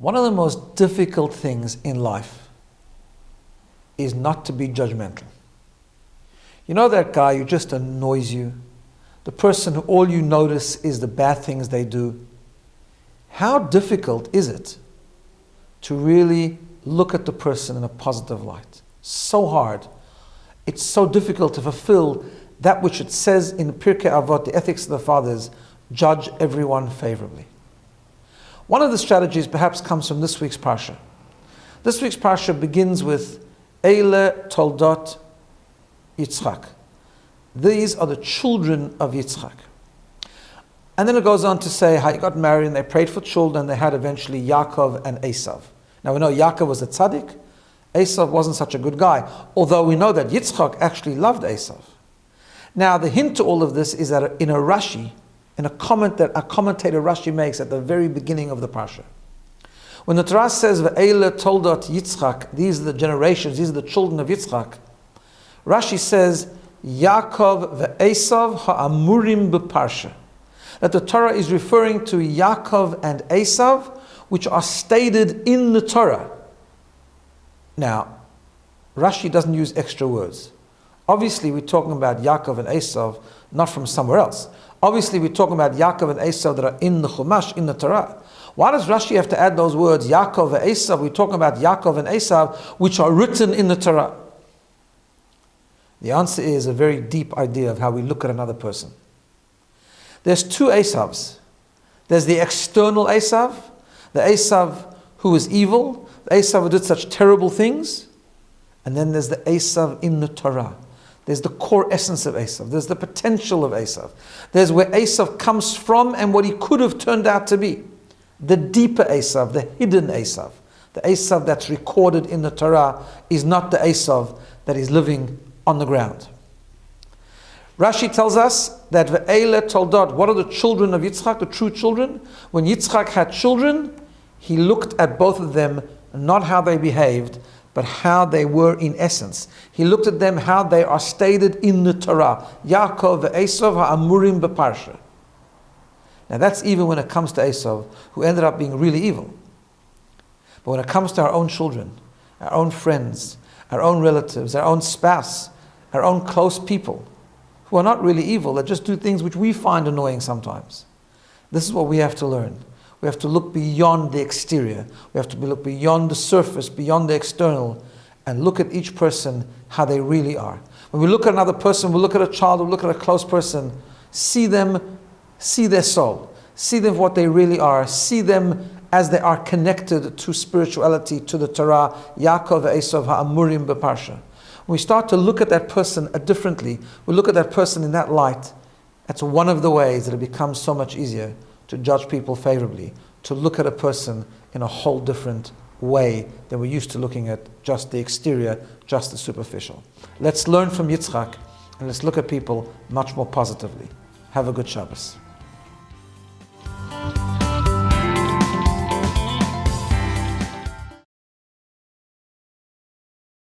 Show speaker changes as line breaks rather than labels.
One of the most difficult things in life is not to be judgmental. You know that guy who just annoys you? The person who all you notice is the bad things they do? How difficult is it to really look at the person in a positive light? So hard. It's so difficult to fulfill that which it says in Pirkei Avot, the ethics of the fathers, judge everyone favorably. One of the strategies perhaps comes from this week's Parsha. This week's Parsha begins with Eile Toldot Yitzchak. These are the children of Yitzchak. And then it goes on to say how he got married and they prayed for children and they had eventually Yaakov and Esav. Now we know Yaakov was a tzaddik. Esav wasn't such a good guy. Although we know that Yitzchak actually loved Esav. Now the hint to all of this is that in a Rashi, in a comment that a commentator Rashi makes at the very beginning of the Parsha. When the Torah says, Ve'ele Toldot Yitzchak, these are the generations, these are the children of Yitzchak, Rashi says, Yaakov ve'Esav ha'amurim b'parsha. That the Torah is referring to Yaakov and Esav, which are stated in the Torah. Now, Rashi doesn't use extra words. Obviously, we're talking about Yaakov and Esav, not from somewhere else. Obviously, we're talking about Yaakov and Esav that are in the Chumash, in the Torah. Why does Rashi have to add those words, Yaakov and Esav? We're talking about Yaakov and Esav, which are written in the Torah. The answer is a very deep idea of how we look at another person. There's two Esavs. There's the external Esav, the Esav who is evil, the Esav who did such terrible things, and then there's the Esav in the Torah. There's the core essence of Esav. There's the potential of Esav. There's where Esav comes from and what he could have turned out to be. The deeper Esav, the hidden Esav. The Esav that's recorded in the Torah is not the Esav that is living on the ground. Rashi tells us that Ve'ele Toldot, what are the children of Yitzchak, the true children? When Yitzchak had children, he looked at both of them, not how they behaved, but how they were in essence. He looked at them how they are stated in the Torah. Yaakov ve'Esav ha'amurim b'parsha. Now that's even when it comes to Esav, who ended up being really evil. But when it comes to our own children, our own friends, our own relatives, our own spouse, our own close people, who are not really evil, that just do things which we find annoying sometimes. This is what we have to learn. We have to look beyond the exterior. We have to look beyond the surface, beyond the external, and look at each person how they really are. When we look at another person, we look at a child, we look at a close person, see them, see their soul, see them for what they really are, see them as they are connected to spirituality, to the Torah, Yaakov Esav ha'amurim b'parsha. When we start to look at that person differently, we look at that person in that light, that's one of the ways that it becomes so much easier to judge people favorably, to look at a person in a whole different way than we're used to looking at just the exterior, just the superficial. Let's learn from Yitzchak and let's look at people much more positively. Have a good Shabbos.